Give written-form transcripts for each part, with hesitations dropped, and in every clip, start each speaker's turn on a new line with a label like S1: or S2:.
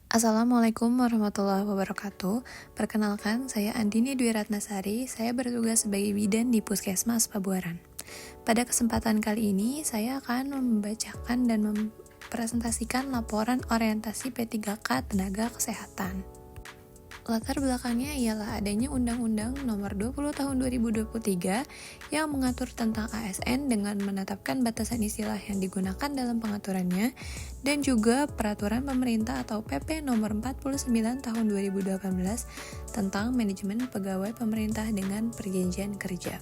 S1: Assalamualaikum warahmatullahi wabarakatuh. Perkenalkan, saya Andini Dwi Ratnasari. Saya bertugas sebagai bidan di Puskesmas Pabuaran. Pada kesempatan kali ini, saya akan membacakan dan mempresentasikan laporan orientasi P3K Tenaga Kesehatan. Latar belakangnya ialah adanya Undang-Undang Nomor 20 Tahun 2023 yang mengatur tentang ASN dengan menetapkan batasan istilah yang digunakan dalam pengaturannya dan juga Peraturan Pemerintah atau PP Nomor 49 Tahun 2018 tentang manajemen pegawai pemerintah dengan perjanjian kerja.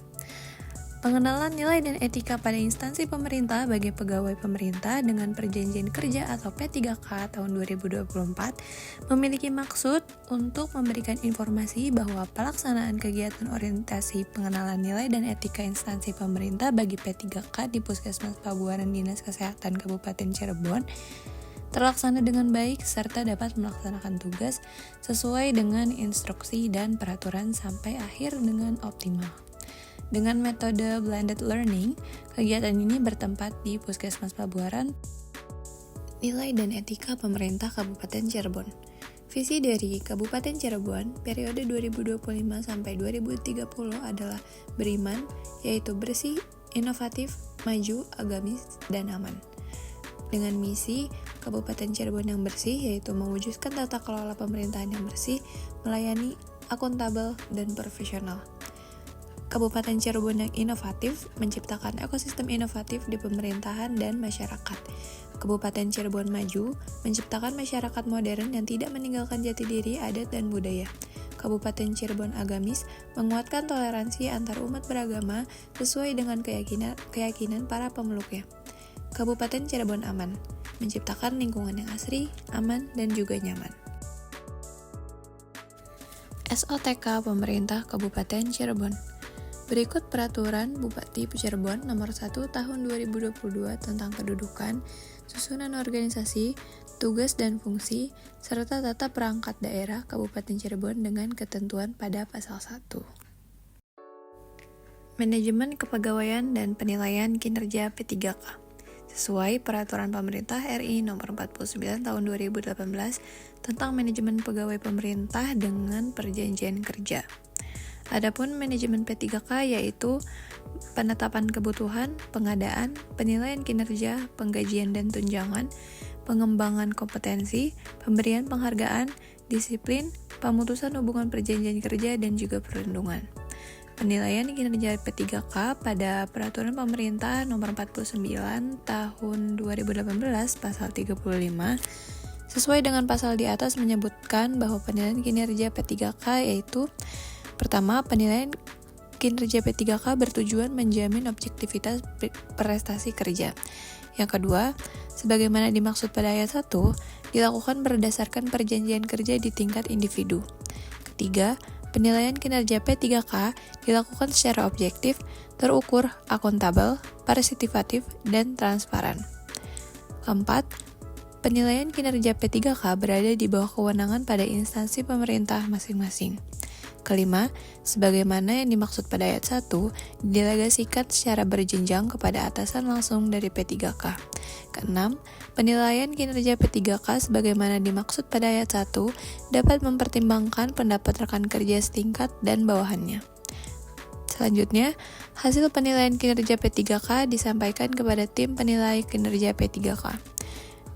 S1: Pengenalan nilai dan etika pada instansi pemerintah bagi pegawai pemerintah dengan perjanjian kerja atau P3K tahun 2024 memiliki maksud untuk memberikan informasi bahwa pelaksanaan kegiatan orientasi pengenalan nilai dan etika instansi pemerintah bagi P3K di Puskesmas Pabuaran Dinas Kesehatan Kabupaten Cirebon terlaksana dengan baik serta dapat melaksanakan tugas sesuai dengan instruksi dan peraturan sampai akhir dengan optimal. Dengan metode blended learning, kegiatan ini bertempat di Puskesmas Pabuaran. Nilai dan etika pemerintah Kabupaten Cirebon. Visi dari Kabupaten Cirebon periode 2025 sampai 2030 adalah beriman, yaitu bersih, inovatif, maju, agamis, dan aman. Dengan misi Kabupaten Cirebon yang bersih, yaitu mewujudkan tata kelola pemerintahan yang bersih, melayani, akuntabel, dan profesional. Kabupaten Cirebon yang inovatif, menciptakan ekosistem inovatif di pemerintahan dan masyarakat. Kabupaten Cirebon maju, menciptakan masyarakat modern yang tidak meninggalkan jati diri, adat, dan budaya. Kabupaten Cirebon agamis, menguatkan toleransi antar umat beragama sesuai dengan keyakinan para pemeluknya. Kabupaten Cirebon aman, menciptakan lingkungan yang asri, aman, dan juga nyaman. SOTK Pemerintah Kabupaten Cirebon. Berikut Peraturan Bupati Cirebon Nomor 1 Tahun 2022 tentang kedudukan, susunan organisasi, tugas dan fungsi, serta tata perangkat daerah Kabupaten Cirebon dengan ketentuan pada Pasal 1. Manajemen Kepegawaian dan Penilaian Kinerja P3K sesuai Peraturan Pemerintah RI Nomor 49 Tahun 2018 tentang manajemen pegawai pemerintah dengan perjanjian kerja. Adapun manajemen P3K yaitu penetapan kebutuhan, pengadaan, penilaian kinerja, penggajian dan tunjangan, pengembangan kompetensi, pemberian penghargaan, disiplin, pemutusan hubungan perjanjian kerja dan juga perlindungan. Penilaian kinerja P3K pada Peraturan Pemerintah Nomor 49 Tahun 2018 Pasal 35 sesuai dengan pasal di atas menyebutkan bahwa penilaian kinerja P3K yaitu pertama, penilaian kinerja P3K bertujuan menjamin objektivitas prestasi kerja. Yang kedua, sebagaimana dimaksud pada ayat 1, dilakukan berdasarkan perjanjian kerja di tingkat individu. Ketiga, penilaian kinerja P3K dilakukan secara objektif, terukur, akuntabel, partisipatif, dan transparan. Keempat, penilaian kinerja P3K berada di bawah kewenangan pada instansi pemerintah masing-masing. Kelima, sebagaimana yang dimaksud pada ayat 1, didelegasikan secara berjenjang kepada atasan langsung dari P3K. Keenam, penilaian kinerja P3K sebagaimana dimaksud pada ayat 1 dapat mempertimbangkan pendapat rekan kerja setingkat dan bawahannya. Selanjutnya, hasil penilaian kinerja P3K disampaikan kepada tim penilai kinerja P3K.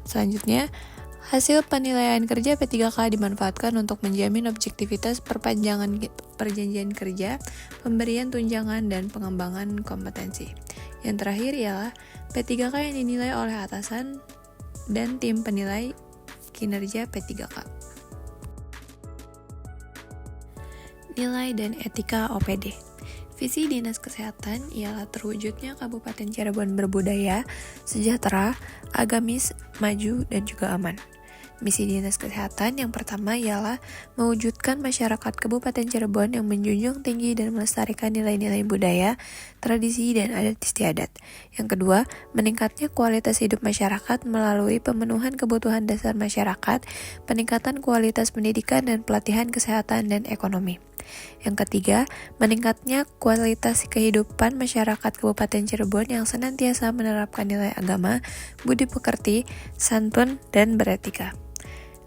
S1: Selanjutnya, hasil penilaian kerja P3K dimanfaatkan untuk menjamin objektivitas perpanjangan perjanjian kerja, pemberian tunjangan, dan pengembangan kompetensi. Yang terakhir ialah P3K yang dinilai oleh atasan dan tim penilai kinerja P3K. Nilai dan etika OPD. Visi Dinas Kesehatan ialah terwujudnya Kabupaten Cirebon berbudaya, sejahtera, agamis, maju, dan juga aman. Misi Dinas Kesehatan yang pertama ialah mewujudkan masyarakat Kabupaten Cirebon yang menjunjung tinggi dan melestarikan nilai-nilai budaya, tradisi, dan adat istiadat. Yang kedua, meningkatnya kualitas hidup masyarakat melalui pemenuhan kebutuhan dasar masyarakat, peningkatan kualitas pendidikan dan pelatihan kesehatan dan ekonomi. Yang ketiga, meningkatnya kualitas kehidupan masyarakat Kabupaten Cirebon yang senantiasa menerapkan nilai agama, budi pekerti, santun, dan beretika.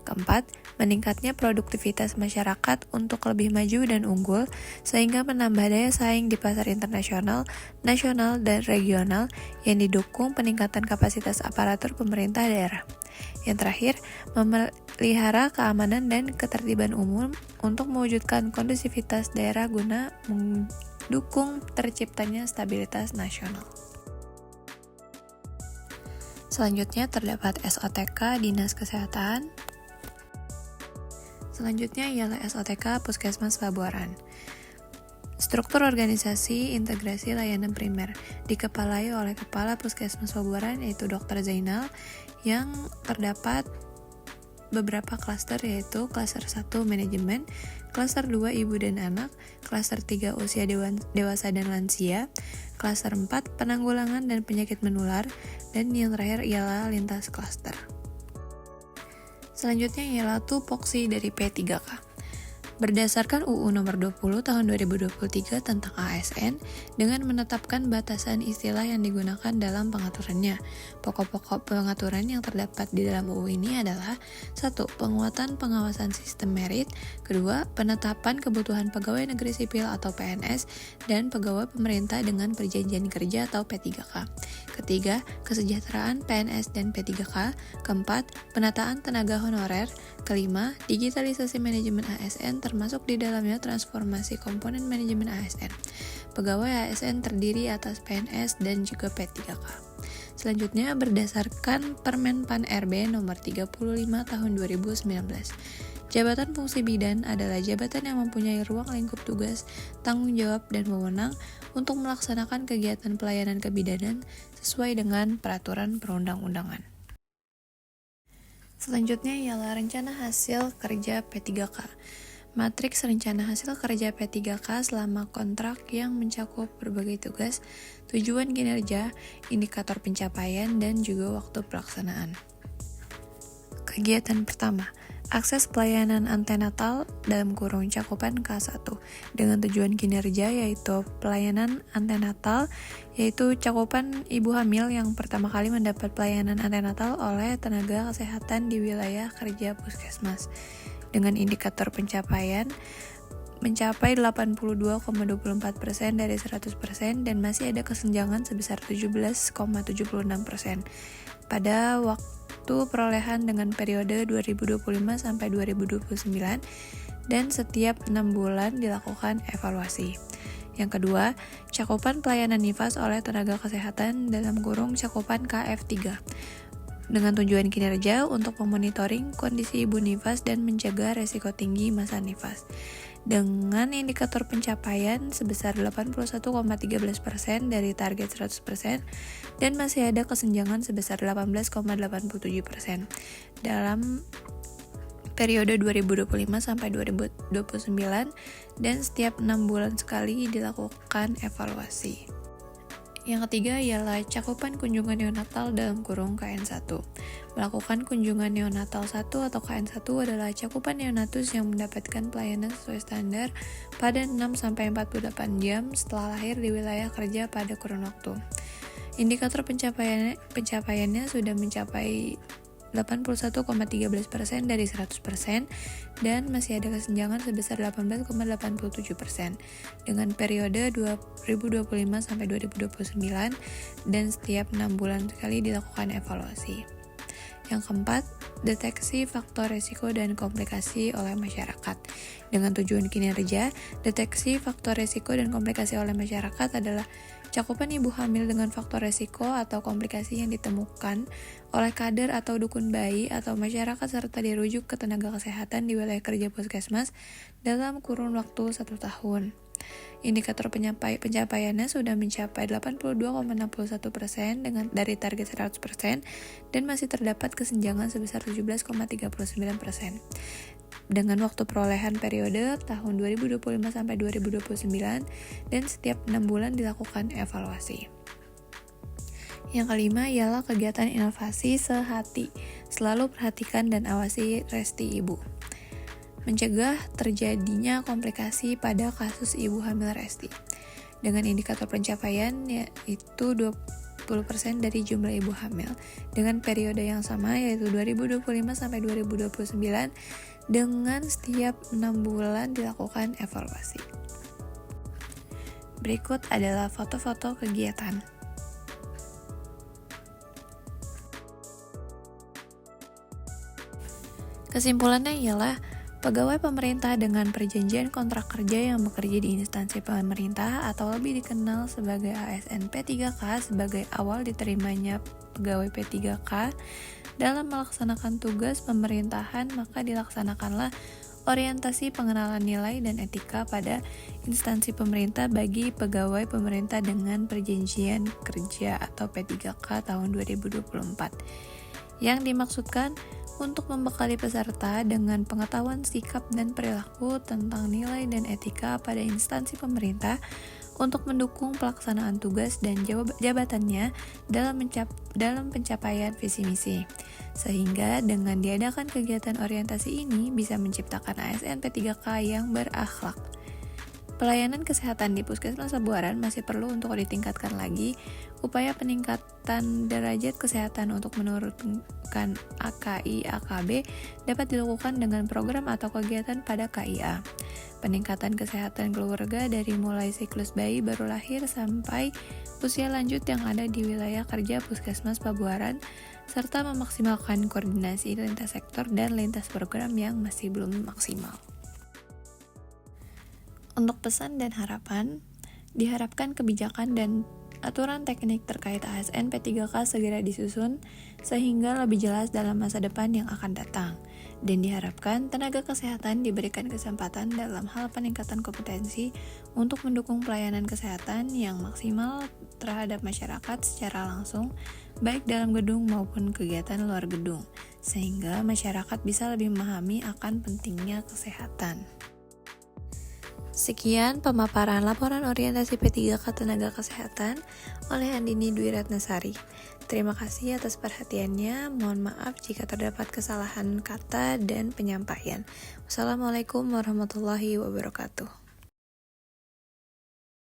S1: Keempat, meningkatnya produktivitas masyarakat untuk lebih maju dan unggul sehingga menambah daya saing di pasar internasional, nasional, dan regional yang didukung peningkatan kapasitas aparatur pemerintah daerah. Yang terakhir, memelihara keamanan dan ketertiban umum untuk mewujudkan kondusivitas daerah guna mendukung terciptanya stabilitas nasional. Selanjutnya terdapat SOTK Dinas Kesehatan. Selanjutnya ialah SOTK Puskesmas Pabuaran. Struktur organisasi integrasi layanan primer dikepalai oleh Kepala Puskesmas Pabuaran yaitu Dr. Zainal, yang terdapat beberapa klaster yaitu klaster 1 manajemen, klaster 2 ibu dan anak, klaster 3 usia dewasa dan lansia, klaster 4 penanggulangan dan penyakit menular, dan yang terakhir ialah lintas klaster. Selanjutnya ialah tupoksi dari P3K. Berdasarkan UU nomor 20 tahun 2023 tentang ASN, dengan menetapkan batasan istilah yang digunakan dalam pengaturannya. Pokok-pokok pengaturan yang terdapat di dalam UU ini adalah 1. Penguatan pengawasan sistem merit, 2. Penetapan kebutuhan pegawai negeri sipil atau PNS dan pegawai pemerintah dengan perjanjian kerja atau P3K. Ketiga, kesejahteraan PNS dan P3K. Keempat, penataan tenaga honorer. Kelima, digitalisasi manajemen ASN termasuk di dalamnya transformasi komponen manajemen ASN. Pegawai ASN terdiri atas PNS dan juga P3K. Selanjutnya berdasarkan Permen Pan RB nomor 35 tahun 2019. Jabatan fungsi bidan adalah jabatan yang mempunyai ruang lingkup tugas, tanggung jawab, dan wewenang untuk melaksanakan kegiatan pelayanan kebidanan sesuai dengan peraturan perundang-undangan. Selanjutnya ialah rencana hasil kerja P3K. Matriks rencana hasil kerja P3K selama kontrak yang mencakup berbagai tugas, tujuan kinerja, indikator pencapaian, dan juga waktu pelaksanaan. Kegiatan pertama, akses pelayanan antenatal dalam kurung cakupan K1 dengan tujuan kinerja yaitu pelayanan antenatal, yaitu cakupan ibu hamil yang pertama kali mendapat pelayanan antenatal oleh tenaga kesehatan di wilayah kerja puskesmas, dengan indikator pencapaian mencapai 82,24% dari 100% dan masih ada kesenjangan sebesar 17,76% pada waktu perolehan dengan periode 2025 sampai 2029 dan setiap 6 bulan dilakukan evaluasi. Yang kedua, cakupan pelayanan nifas oleh tenaga kesehatan dalam kurung cakupan KF3 dengan tujuan kinerja untuk memonitoring kondisi ibu nifas dan mencegah resiko tinggi masa nifas dengan indikator pencapaian sebesar 81,13% dari target 100% dan masih ada kesenjangan sebesar 18,87% dalam periode 2025 sampai 2029 dan setiap 6 bulan sekali dilakukan evaluasi. Yang ketiga ialah cakupan kunjungan neonatal dalam kurung KN1. Melakukan kunjungan neonatal 1 atau KN1 adalah cakupan neonatus yang mendapatkan pelayanan sesuai standar pada 6-48 jam setelah lahir di wilayah kerja pada kurun waktu. Indikator pencapaiannya sudah mencapai 81,13% dari 100% dan masih ada kesenjangan sebesar 18,87% dengan periode 2025 sampai 2029 dan setiap 6 bulan sekali dilakukan evaluasi. Yang keempat, deteksi faktor risiko dan komplikasi oleh masyarakat. Dengan tujuan kinerja, deteksi faktor risiko dan komplikasi oleh masyarakat adalah cakupan ibu hamil dengan faktor risiko atau komplikasi yang ditemukan oleh kader atau dukun bayi atau masyarakat serta dirujuk ke tenaga kesehatan di wilayah kerja puskesmas dalam kurun waktu 1 tahun. Indikator pencapaiannya sudah mencapai 82,61% dari target 100% dan masih terdapat kesenjangan sebesar 17,39%. Dengan waktu perolehan periode tahun 2025 sampai 2029 dan setiap 6 bulan dilakukan evaluasi. Yang kelima ialah kegiatan inovasi sehati. Selalu perhatikan dan awasi resti ibu. Mencegah terjadinya komplikasi pada kasus ibu hamil resti. Dengan indikator pencapaian yaitu dari jumlah ibu hamil dengan periode yang sama yaitu 2025 sampai 2029 dengan setiap 6 bulan dilakukan evaluasi. Berikut adalah foto-foto kegiatan. Kesimpulannya ialah pegawai pemerintah dengan perjanjian kontrak kerja yang bekerja di instansi pemerintah atau lebih dikenal sebagai ASN P3K sebagai awal diterimanya pegawai P3K dalam melaksanakan tugas pemerintahan, maka dilaksanakanlah orientasi pengenalan nilai dan etika pada instansi pemerintah bagi pegawai pemerintah dengan perjanjian kerja atau P3K tahun 2024. Yang dimaksudkan untuk membekali peserta dengan pengetahuan sikap dan perilaku tentang nilai dan etika pada instansi pemerintah untuk mendukung pelaksanaan tugas dan jabatannya dalam pencapaian visi misi. Sehingga dengan diadakan kegiatan orientasi ini bisa menciptakan ASN P3K yang berakhlak. Pelayanan kesehatan di Puskesmas Pabuaran masih perlu untuk ditingkatkan lagi. Upaya peningkatan derajat kesehatan untuk menurunkan AKI/AKB dapat dilakukan dengan program atau kegiatan pada KIA. Peningkatan kesehatan keluarga dari mulai siklus bayi baru lahir sampai usia lanjut yang ada di wilayah kerja Puskesmas Pabuaran, serta memaksimalkan koordinasi lintas sektor dan lintas program yang masih belum maksimal. Untuk pesan dan harapan, diharapkan kebijakan dan aturan teknik terkait ASN P3K segera disusun sehingga lebih jelas dalam masa depan yang akan datang. Dan diharapkan tenaga kesehatan diberikan kesempatan dalam hal peningkatan kompetensi untuk mendukung pelayanan kesehatan yang maksimal terhadap masyarakat secara langsung, baik dalam gedung maupun kegiatan luar gedung, sehingga masyarakat bisa lebih memahami akan pentingnya kesehatan. Sekian pemaparan laporan orientasi P3K Tenaga Kesehatan oleh Andini Dwi Ratnasari. Terima kasih atas perhatiannya. Mohon maaf jika terdapat kesalahan kata dan penyampaian. Wassalamualaikum warahmatullahi wabarakatuh.